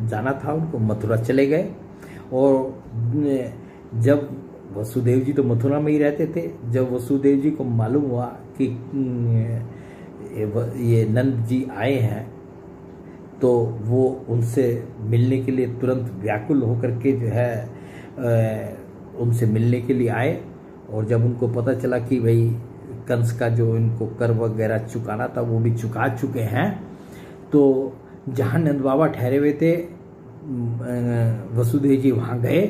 जाना था उनको, मथुरा चले गए। और जब वसुदेव जी तो मथुरा में ही रहते थे, जब वसुदेव जी को मालूम हुआ कि ये नंद जी आए हैं तो वो उनसे मिलने के लिए तुरंत व्याकुल होकर के जो है उनसे मिलने के लिए आए। और जब उनको पता चला कि भाई कंस का जो इनको कर वगैरह चुकाना था वो भी चुका चुके हैं, तो जहाँ नंद बाबा ठहरे हुए थे वसुदेव जी वहाँ गए।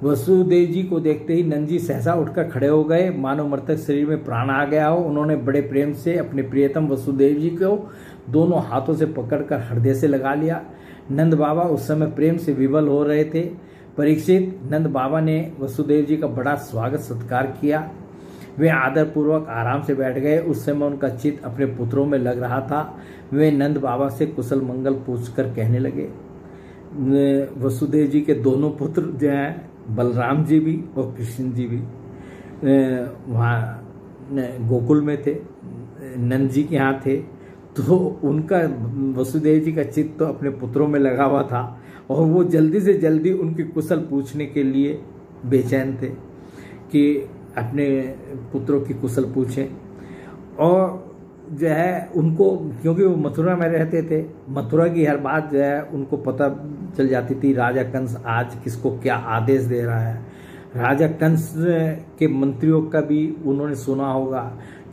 वसुदेव जी को देखते ही नंद जी सहसा उठकर खड़े हो गए, मानो मृतक शरीर में प्राण आ गया हो। उन्होंने बड़े प्रेम से अपने प्रियतम वसुदेव जी को दोनों हाथों से पकड़कर हृदय से लगा लिया। नंद बाबा उस समय प्रेम से विवल हो रहे थे। परीक्षित, नंद बाबा ने वसुदेव जी का बड़ा स्वागत सत्कार किया। वे आदरपूर्वक आराम से बैठ गए। उस समय उनका चित्त अपने पुत्रों में लग रहा था। वे नंद बाबा से कुशल मंगल पूछकर कहने लगे। वसुदेव जी के दोनों पुत्र जो हैं, बलराम जी भी और कृष्ण जी भी वहाँ गोकुल में थे, नंद जी के यहाँ थे। तो उनका वसुदेव जी का चित्त तो अपने पुत्रों में लगा हुआ था और वो जल्दी से जल्दी उनकी कुशल पूछने के लिए बेचैन थे कि अपने पुत्रों की कुशल पूछें। और जो है उनको, क्योंकि वो मथुरा में रहते थे, मथुरा की हर बात जो है उनको पता चल जाती थी। राजा कंस आज किसको क्या आदेश दे रहा है। राजा कंस के मंत्रियों का भी उन्होंने सुना होगा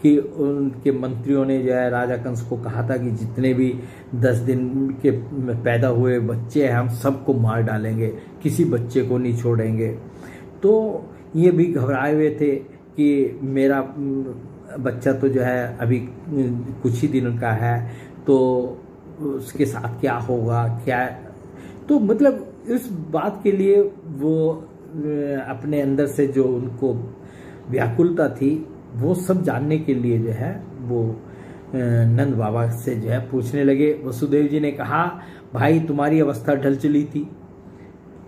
कि उनके मंत्रियों ने जो है राजा कंस को कहा था कि जितने भी 10 दिन के पैदा हुए बच्चे हैं हम सबको मार डालेंगे, किसी बच्चे को नहीं छोड़ेंगे। तो ये भी घबराए हुए थे कि मेरा बच्चा तो जो है अभी कुछ ही दिन का है, तो उसके साथ क्या होगा, क्या। तो मतलब इस बात के लिए वो अपने अंदर से जो उनको व्याकुलता थी वो सब जानने के लिए जो है वो नंद बाबा से जो है पूछने लगे। वसुदेव जी ने कहा, भाई तुम्हारी अवस्था ढल चली थी।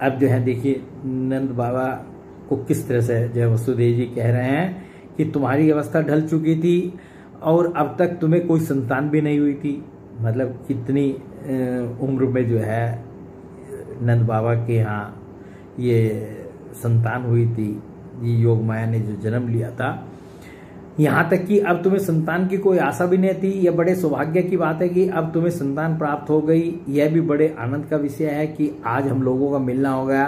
अब जो है देखिए नंद बाबा को किस तरह से जो है वसुदेव जी कह रहे हैं कि तुम्हारी अवस्था ढल चुकी थी और अब तक तुम्हें कोई संतान भी नहीं हुई थी। मतलब कितनी उम्र में जो है नंद बाबा के यहाँ ये संतान हुई थी, ये योग माया ने जो जन्म लिया था। यहाँ तक कि अब तुम्हें संतान की कोई आशा भी नहीं थी। यह बड़े सौभाग्य की बात है कि अब तुम्हें संतान प्राप्त हो गई। यह भी बड़े आनंद का विषय है कि आज हम लोगों का मिलना हो गया।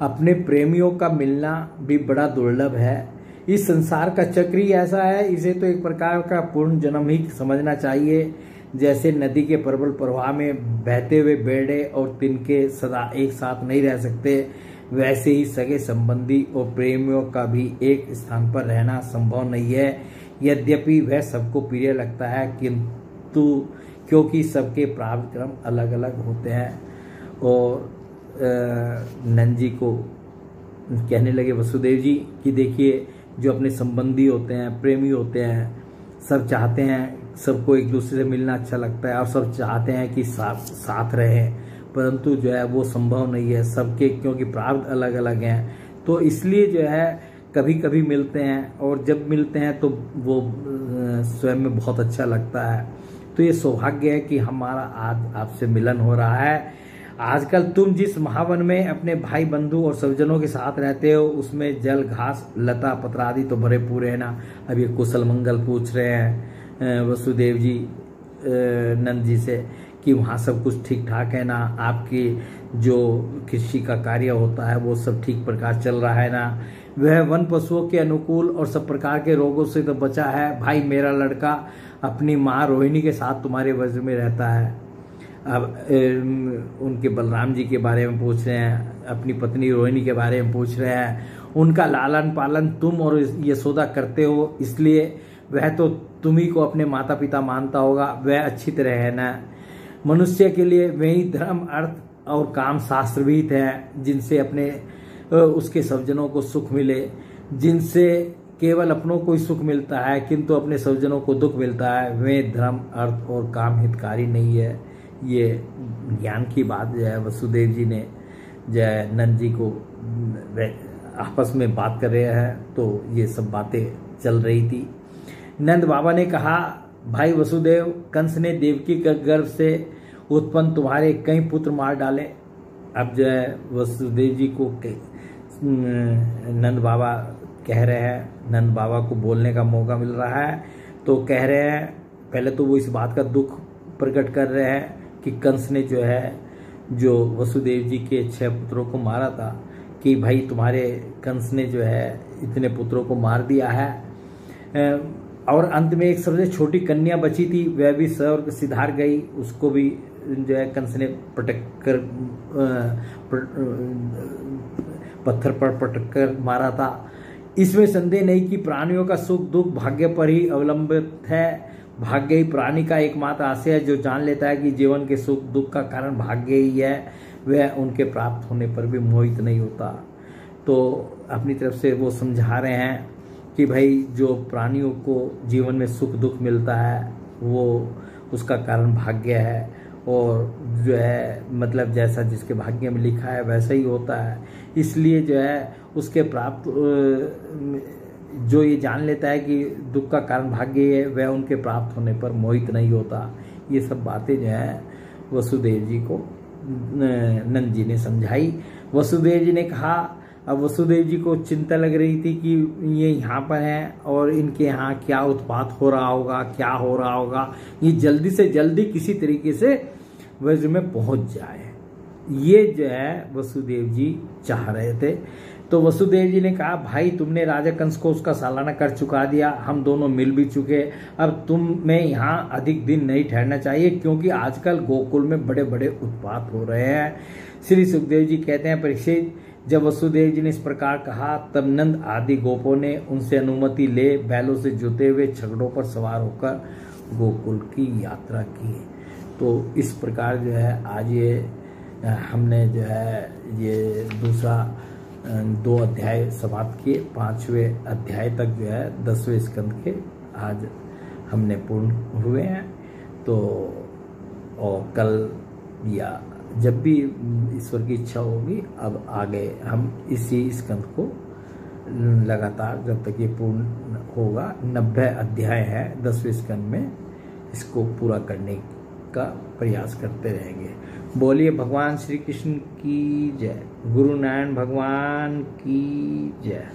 अपने प्रेमियों का मिलना भी बड़ा दुर्लभ है। इस संसार का चक्र ही ऐसा है, इसे तो एक प्रकार का पूर्ण जन्म ही समझना चाहिए। जैसे नदी के प्रबल प्रवाह में बहते हुए बेड़े और तिनके सदा एक साथ नहीं रह सकते, वैसे ही सगे संबंधी और प्रेमियों का भी एक स्थान पर रहना संभव नहीं है। यद्यपि वह सबको प्रिय लगता है, किंतु क्योंकि सबके प्रारब्ध क्रम अलग अलग होते हैं। और नंद जी को कहने लगे वसुदेव जी कि देखिए जो अपने संबंधी होते हैं, प्रेमी होते हैं, सब चाहते हैं, सबको एक दूसरे से मिलना अच्छा लगता है और सब चाहते हैं कि साथ रहें, परंतु जो है वो संभव नहीं है सबके, क्योंकि प्रारब्ध अलग अलग हैं। तो इसलिए जो है कभी कभी मिलते हैं और जब मिलते हैं तो वो स्वयं में बहुत अच्छा लगता है। तो ये सौभाग्य है कि हमारा आज आपसे मिलन हो रहा है। आजकल तुम जिस महावन में अपने भाई बंधु और सज्जनों के साथ रहते हो उसमें जल घास लता पत्र आदि तो भरे पूरे है ना। अब ये कुशल मंगल पूछ रहे हैं वसुदेव जी नंद जी से कि वहाँ सब कुछ ठीक ठाक है ना, आपकी जो कृषि का कार्य होता है वो सब ठीक प्रकार चल रहा है ना, वह वन पशुओं के अनुकूल और सब प्रकार के रोगों से तो बचा है। भाई मेरा लड़का अपनी माँ रोहिणी के साथ तुम्हारे वज्र में रहता है। अब उनके बलराम जी के बारे में पूछ रहे हैं, अपनी पत्नी रोहिणी के बारे में पूछ रहे हैं। उनका लालन पालन तुम और यशोदा करते हो, इसलिए वह तो तुम्ही को अपने माता पिता मानता होगा, वह अच्छी तरह है ना। मनुष्य के लिए वही धर्म अर्थ और काम शास्त्रविहित है, जिनसे अपने उसके सज्जनों को सुख मिले। जिनसे केवल अपनों को ही सुख मिलता है किंतु अपने सज्जनों को दुख मिलता है, वे धर्म अर्थ और काम हितकारी नहीं है। ये ज्ञान की बात जो है वसुदेव जी ने जो है नंद जी को आपस में बात कर रहे हैं, तो ये सब बातें चल रही थी। नंद बाबा ने कहा, भाई वसुदेव, कंस ने देवकी के गर्भ से उत्पन्न तुम्हारे कई पुत्र मार डाले। अब जो है वसुदेव जी को नंद बाबा कह रहे हैं, नंद बाबा को बोलने का मौका मिल रहा है तो कह रहे हैं, पहले तो वो इस बात का दुख प्रकट कर रहे हैं कि कंस ने जो है जो वसुदेव जी के 6 पुत्रों को मारा था, कि भाई तुम्हारे कंस ने जो है इतने पुत्रों को मार दिया है। और अंत में एक सबसे छोटी कन्या बची थी, वह भी स्वर्ग सिधार गई, उसको भी जो है कंस ने पटक कर पत्थर पर पटक कर मारा था। इसमें संदेह नहीं कि प्राणियों का सुख दुख भाग्य पर ही अवलंबित है। भाग्य ही प्राणी का एकमात्र आशय है, जो जान लेता है कि जीवन के सुख दुख का कारण भाग्य ही है, वह उनके प्राप्त होने पर भी मोहित नहीं होता। तो अपनी तरफ से वो समझा रहे हैं कि भाई जो प्राणियों को जीवन में सुख दुख मिलता है वो उसका कारण भाग्य है, और जो है मतलब जैसा जिसके भाग्य में लिखा है वैसा ही होता है। इसलिए जो है उसके प्राप्त जो ये जान लेता है कि दुख का कारण भाग्य है, वह उनके प्राप्त होने पर मोहित नहीं होता। ये सब बातें जो है वसुदेव जी को नंद जी ने समझाई। वसुदेव जी ने कहा, अब वसुदेव जी को चिंता लग रही थी कि ये यहाँ पर हैं और इनके यहाँ क्या उत्पात हो रहा होगा, क्या हो रहा होगा, ये जल्दी से जल्दी किसी तरीके से वज्र में पहुंच जाए, ये जो है वसुदेव जी चाह रहे थे। तो वसुदेव जी ने कहा, भाई तुमने राजा कंस को उसका सालाना कर चुका दिया, हम दोनों मिल भी चुके, अब तुम्हें यहाँ अधिक दिन नहीं ठहरना चाहिए, क्योंकि आजकल गोकुल में बड़े बड़े उत्पात हो रहे हैं। श्री सुखदेव जी कहते हैं, परीक्षित, जब वसुदेव जी ने इस प्रकार कहा तब नंद आदि गोपों ने उनसे अनुमति ले बैलों से जुते हुए छकड़ों पर सवार होकर गोकुल की यात्रा की। तो इस प्रकार जो है आज ये हमने जो है ये दूसरा 2 अध्याय समाप्त किए। 5वें अध्याय तक जो है 10वें स्कंद के आज हमने पूर्ण हुए हैं। तो और कल या जब भी ईश्वर की इच्छा होगी अब आगे हम इसी स्कंद को लगातार जब तक ये पूर्ण होगा, 90 अध्याय है 10वें स्कंद में, इसको पूरा करने का प्रयास करते रहेंगे। बोलिए भगवान श्री कृष्ण की जय, गुरु नारायण भगवान की जय।